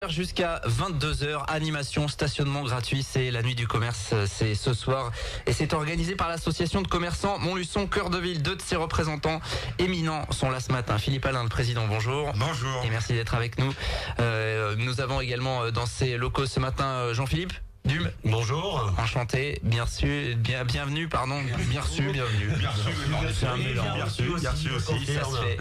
Jusqu'à 22h, animation, stationnement gratuit, c'est la nuit du commerce, c'est ce soir et c'est organisé par l'association de commerçants Montluçon Cœur de Ville. Deux de ses représentants éminents sont là ce matin. Philippe Alain, le président, bonjour. Bonjour. Et merci d'être avec nous. Nous avons également dans ces locaux ce matin Jean-Philippe Dume. Bonjour. Enchanté, bienvenue, pardon. Bien reçu, bienvenue. C'est un mélange. Bien reçu aussi. Ça se fait.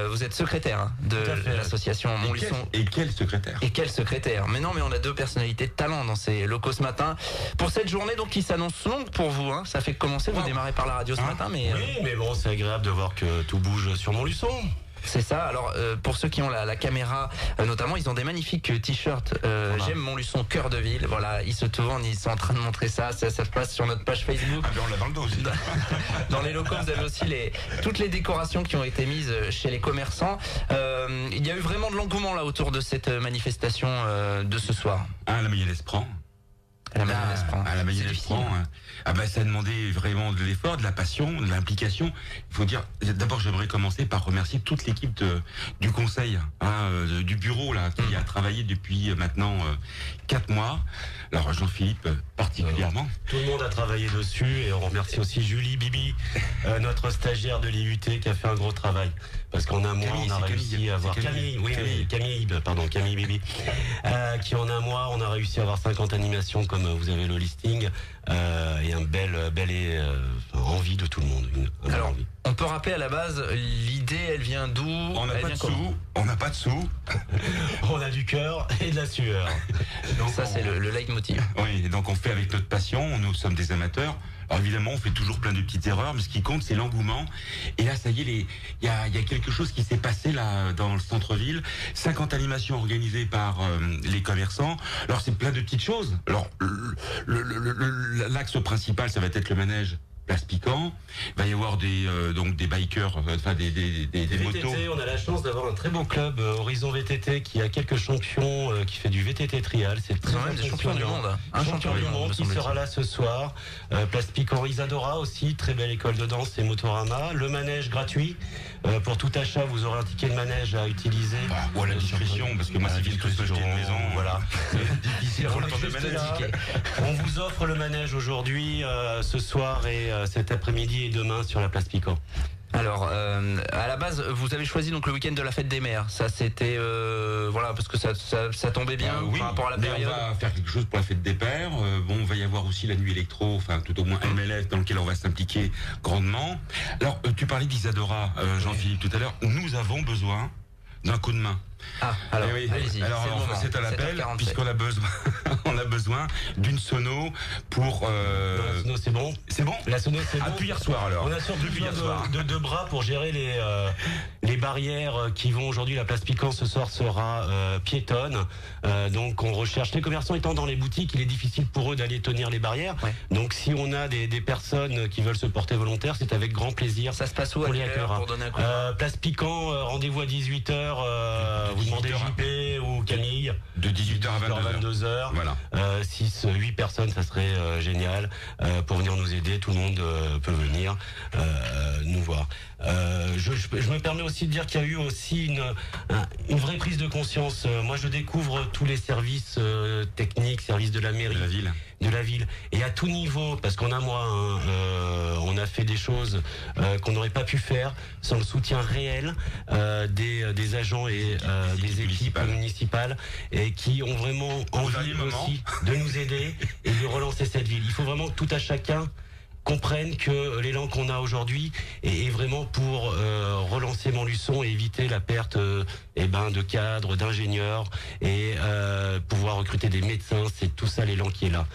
Vous êtes secrétaire de l'association Montluçon. Et quel secrétaire? Et quel secrétaire? Mais non, mais on a deux personnalités de talent dans ces locaux ce matin. Pour cette journée donc qui s'annonce longue pour vous, hein. Ça fait commencer, vous démarrez par la radio ce matin, mais oui, mais bon, c'est agréable de voir que tout bouge sur Montluçon. c'est ça. Alors pour ceux qui ont la caméra, notamment, ils ont des magnifiques t-shirts. J'aime Montluçon Cœur de Ville. Voilà, ils se tournent, ils sont en train de montrer ça. Ça se passe sur notre page Facebook. Ah ben on l'a dans le dos aussi. Dans les locaux, vous avez aussi toutes les décorations qui ont été mises chez les commerçants. Il y a eu vraiment de l'engouement là autour de cette manifestation de ce soir. La mayonnaise prend. La mayonnaise prend. La mayonnaise prend. Ça a demandé vraiment de l'effort, de la passion, de l'implication. Il faut dire, d'abord j'aimerais commencer par remercier toute l'équipe du conseil, du bureau là, qui a travaillé depuis maintenant 4 mois. Alors Jean-Philippe particulièrement. Tout le monde a travaillé dessus et on remercie aussi Julie Bibi, notre stagiaire de l'IUT qui a fait un gros travail. Parce qu'en un mois, on a réussi à avoir Camille Bibi, qui en un mois, on a réussi à avoir 50 animations comme vous avez le listing, et un bel envie de tout le monde. Alors, on peut rappeler à la base, l'idée, elle vient d'où? On n'a pas de sous. On n'a pas de sous. On a du cœur et de la sueur. Donc ça, c'est le leitmotiv. Oui, et donc on fait avec notre passion, nous sommes des amateurs. Alors évidemment, on fait toujours plein de petites erreurs, mais ce qui compte, c'est l'engouement. Et là, ça y est, il y a quelque chose qui s'est passé là dans le centre-ville. 50 animations organisées par les commerçants. Alors c'est plein de petites choses. Alors l'axe principal, ça va être le manège Place Piquant. Il va y avoir des bikers, des motos. On a la chance d'avoir un très beau club, Horizon VTT, qui a quelques champions, qui fait du VTT trial. C'est très même des champions du monde. Un champion du monde qui sera là ce soir. Place Piquant Isadora aussi, très belle école de danse et Motorama. Le manège gratuit. Pour tout achat, vous aurez un ticket de manège à utiliser. Ou à la discrétion, parce que moi, si vient tous acheter une maison, voilà. difficile pour le temps de manège. On vous offre le manège aujourd'hui, ce soir et cet après-midi et demain sur la place Piquant. Alors, à la base, vous avez choisi donc le week-end de la fête des mères. Ça, c'était parce que ça tombait bien par rapport à la période. On va faire quelque chose pour la fête des pères. On va y avoir aussi la nuit électro, tout au moins MLF, dans lequel on va s'impliquer grandement. Alors, tu parlais d'Isadora, Jean-Philippe, tout à l'heure. Nous avons besoin d'un coup de main. Alors, allez-y. Alors, c'est à l'appel, puisqu'on a besoin d'une sono pour. La sono, c'est bon. C'est bon. La sono, c'est bon. Depuis hier soir, alors. On a surtout besoin de bras pour gérer les barrières qui vont aujourd'hui. La place Piquant ce soir sera piétonne. Donc, on recherche. Les commerçants étant dans les boutiques, il est difficile pour eux d'aller tenir les barrières. Ouais. Donc, si on a des personnes qui veulent se porter volontaires, c'est avec grand plaisir. Ça se passe où pour donner un coup Place Piquant, rendez-vous à 18h. Vous demandez JP ou Camille. De 18h à 22h. Voilà. 8 personnes, ça serait génial. Pour venir nous aider, tout le monde peut venir nous voir. Je me permets aussi de dire qu'il y a eu aussi une vraie prise de conscience. Moi, je découvre tous les services techniques, services de la mairie, de la ville, et à tout niveau, parce qu'en un mois, on a fait des choses qu'on n'aurait pas pu faire sans le soutien réel des agents et des équipes municipales, et qui ont vraiment envie aussi de nous aider et de relancer cette ville. Il faut vraiment que tout à chacun comprennent que l'élan qu'on a aujourd'hui est vraiment pour relancer Montluçon et éviter la perte de cadres, d'ingénieurs, et pouvoir recruter des médecins. C'est tout ça l'élan qui est là.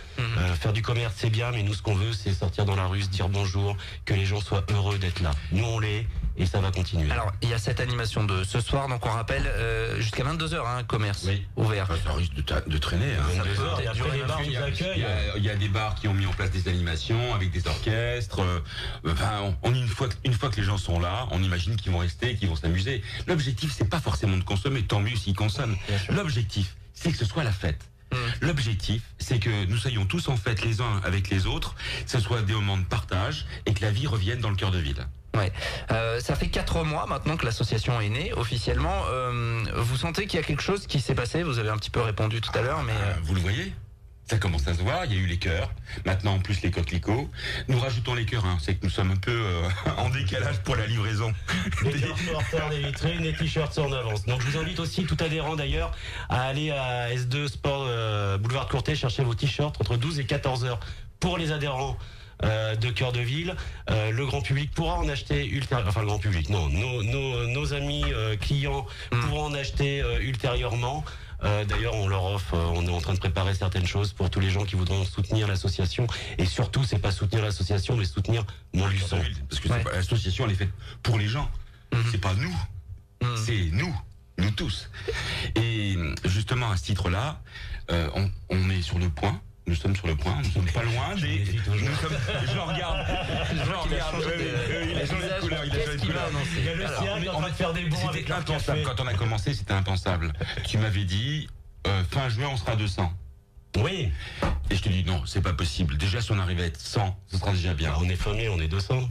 Faire du commerce, c'est bien, mais nous, ce qu'on veut, c'est sortir dans la rue, se dire bonjour, que les gens soient heureux d'être là. Nous, on l'est, et ça va continuer. Alors, il y a cette animation de ce soir, donc on rappelle, jusqu'à 22h, commerce ouvert. Ça risque de traîner. 22h, il y a des bars qui ont mis en place des animations avec des orchestres. Une fois que les gens sont là, on imagine qu'ils vont rester, qu'ils vont s'amuser. L'objectif, c'est pas forcément de consommer, tant mieux s'ils consomment. L'objectif, c'est que ce soit la fête. L'objectif, c'est que nous soyons tous en fête les uns avec les autres, que ce soit des moments de partage et que la vie revienne dans le cœur de ville. Ouais. Ça fait 4 mois maintenant que l'association est née officiellement. Vous sentez qu'il y a quelque chose qui s'est passé? Vous avez un petit peu répondu tout à l'heure, mais Vous le voyez? Ça commence à se voir, il y a eu les cœurs, maintenant en plus les coquelicots. Nous rajoutons les cœurs, c'est que nous sommes un peu en décalage pour la livraison. Les cœurs sont en retard des vitrines, les t-shirts sont en avance. Donc je vous invite aussi, tout adhérent d'ailleurs, à aller à S2 Sport Boulevard de Courtet chercher vos t-shirts entre 12 et 14 heures pour les adhérents de Cœur de Ville. Le grand public pourra en acheter ultérieurement. Enfin le grand public, non. Nos amis clients pourront en acheter ultérieurement. D'ailleurs, on leur offre, on est en train de préparer certaines choses pour tous les gens qui voudront soutenir l'association. Et surtout, c'est pas soutenir l'association, mais soutenir Montluçon. Parce que l'association, elle est faite pour les gens. C'est pas nous. C'est nous tous. Et justement, à ce titre-là, on est sur le point. Nous sommes sur le point, nous sommes pas loin des. Je regarde. Il a changé de couleur. Il y a le ciel qui est en train de faire des bons avec C'était leur café. impensable. Quand on a commencé, c'était impensable. Tu m'avais dit, fin juin, on sera à 200. Oui. Et je te dis, non, c'est pas possible. Déjà, si on arrive à être 100, ce sera déjà bien. On est famé, on est 200.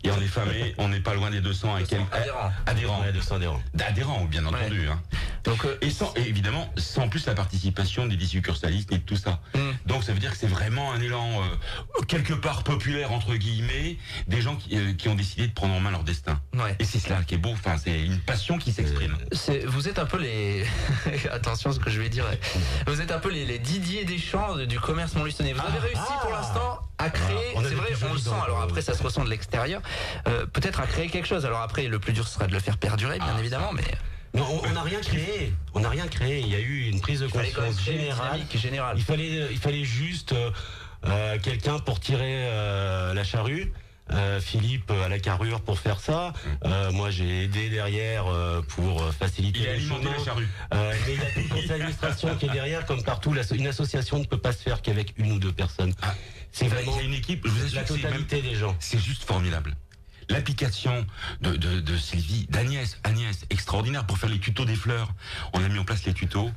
Et on est famé, on n'est pas loin des 200 adhérents. Ouais, 200 adhérents. D'adhérents, bien entendu. Hein. donc Et évidemment, sans plus la participation des 10 succursalistes et de tout ça. Donc ça veut dire que c'est vraiment un élan quelque part populaire, entre guillemets, des gens qui ont décidé de prendre en main leur destin. ouais. Et c'est cela qui est beau, enfin, c'est une passion qui s'exprime. Vous êtes un peu les attention ce que je vais dire. Vous êtes un peu les Didier Deschamps du commerce montluçonnais. Vous avez réussi pour l'instant à créer, on a c'est des vrai, petits on le jeux sent. dans- Alors après, ça se ressent de l'extérieur. Peut-être à créer quelque chose. Alors après, le plus dur ce sera de le faire perdurer, bien évidemment, mais Non, on n'a rien créé. On n'a rien créé. Il y a eu une prise de il fallait quand même conscience créer une générale. dynamique générale. Il fallait juste quelqu'un pour tirer la charrue. Philippe à la carrure pour faire ça. Moi j'ai aidé derrière pour faciliter Il a le alimenté chemin. la charrue. Mais il y a toute une administration qui est derrière, comme partout. Une association ne peut pas se faire qu'avec une ou deux personnes. C'est vraiment Il y a une équipe, je vous assure la que c'est même- totalité des gens. c'est juste formidable. L'application de Sylvie, d'Agnès, extraordinaire pour faire les tutos des fleurs. On a mis en place les tutos.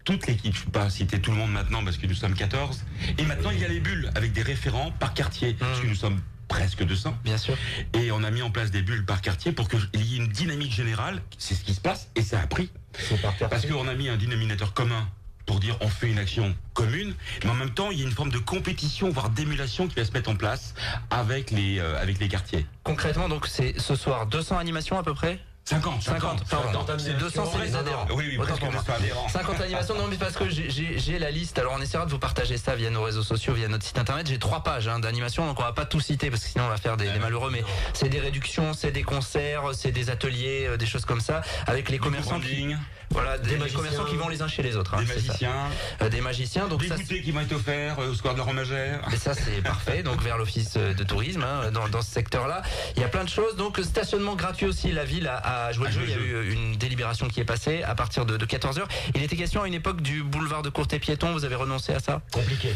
Toute l'équipe, je ne peux pas citer tout le monde maintenant parce que nous sommes 14. Et maintenant, il y a les bulles avec des référents par quartier, parce que nous sommes presque 200. Bien sûr. Et on a mis en place des bulles par quartier pour qu'il y ait une dynamique générale. C'est ce qui se passe et ça a pris. C'est par Parce qu'on a mis un dénominateur commun pour dire on fait une action commune, mais en même temps il y a une forme de compétition, voire d'émulation qui va se mettre en place avec les quartiers. Concrètement, donc c'est ce soir 200 animations à peu près. 50, Pardon. C'est 200, c'est les adhérents. Oui, Autant presque pour moi. 200 adhérents. 50 animations, non mais parce que j'ai la liste, alors on essaiera de vous partager ça via nos réseaux sociaux, via notre site internet. J'ai 3 pages d'animations, donc on va pas tout citer parce que sinon on va faire des malheureux, mais c'est des réductions, c'est des concerts, c'est des ateliers, des choses comme ça, avec les commerçants qui, voilà, des commerçants qui vont les uns chez les autres. Des c'est ça. magiciens, Des magiciens, donc des ça, goûters qui vont être offerts au square de la Romagère. et ça c'est parfait, donc vers l'office de tourisme dans ce secteur-là. Il y a plein de choses, donc stationnement gratuit aussi, la ville a joué le jeu, il y a eu une délibération qui est passée à partir de 14h. Il était question à une époque du boulevard de Courtet piéton, vous avez renoncé à ça? Compliqué.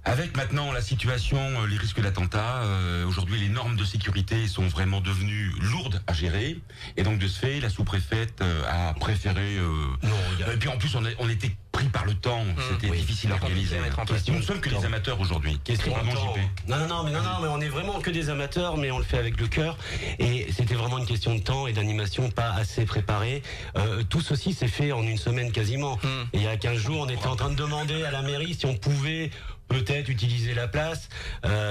Avec maintenant la situation, les risques d'attentat, aujourd'hui les normes de sécurité sont vraiment devenues lourdes à gérer. Et donc de ce fait, la sous-préfète a préféré... Et puis en plus on était pris par le temps, c'était oui. difficile à organiser. À mettre en place. Nous ne sommes que des amateurs aujourd'hui. Question Pardon, de temps. JP. Non, mais on est vraiment que des amateurs, mais on le fait avec le cœur. Et c'était vraiment une question de temps et d'animation pas assez préparée. Tout ceci s'est fait en une semaine quasiment. Et il y a 15 jours, on était en train de demander à la mairie si on pouvait peut-être utiliser la place,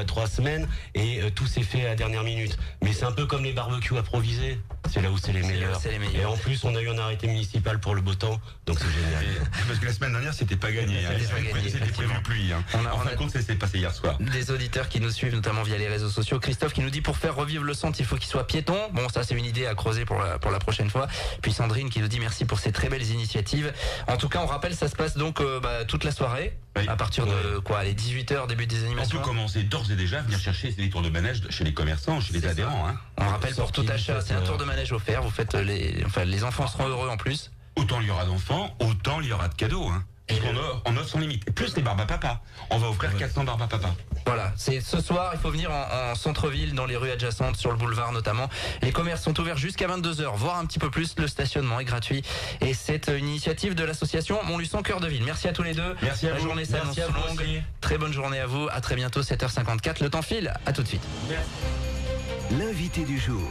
3 semaines, et tout s'est fait à la dernière minute. Mais c'est un peu comme les barbecues improvisés. C'est là où c'est les meilleurs. c'est les meilleurs. Et en plus, on a eu un arrêté municipal pour le beau temps, donc c'est génial. Parce que la semaine dernière, c'était pas gagné. C'était pas gagné, C'était prévu pluie. En fin de compte, ça s'est passé hier soir. Des auditeurs qui nous suivent notamment via les réseaux sociaux. Christophe qui nous dit pour faire revivre le centre, il faut qu'il soit piéton. Bon, ça c'est une idée à creuser pour la prochaine fois. Puis Sandrine qui nous dit merci pour ces très belles initiatives. En tout cas, on rappelle, ça se passe donc toute la soirée. Oui. À partir de quoi, les 18h, début des On animations. peut commencer d'ores et déjà à venir chercher des tours de manège chez les commerçants, chez les C'est adhérents. On rappelle pour tout Sortie achat, c'est un 17h. tour de manège offert. Vous faites les enfants seront heureux en plus. Autant il y aura d'enfants, autant il y aura de cadeaux. On offre sans limite. Et plus les barbes à papa. On va offrir 400 barbes à papa. Voilà, c'est ce soir, il faut venir en centre-ville, dans les rues adjacentes, sur le boulevard notamment. Les commerces sont ouverts jusqu'à 22h, voire un petit peu plus. Le stationnement est gratuit. Et c'est une initiative de l'association Montluçon Cœur de Ville. Merci à tous les deux. Merci à La vous. journée s'annonce Merci à vous longue. aussi. Très bonne journée à vous. À très bientôt, 7h54. Le temps file. À tout de suite. Merci. l'invité du jour.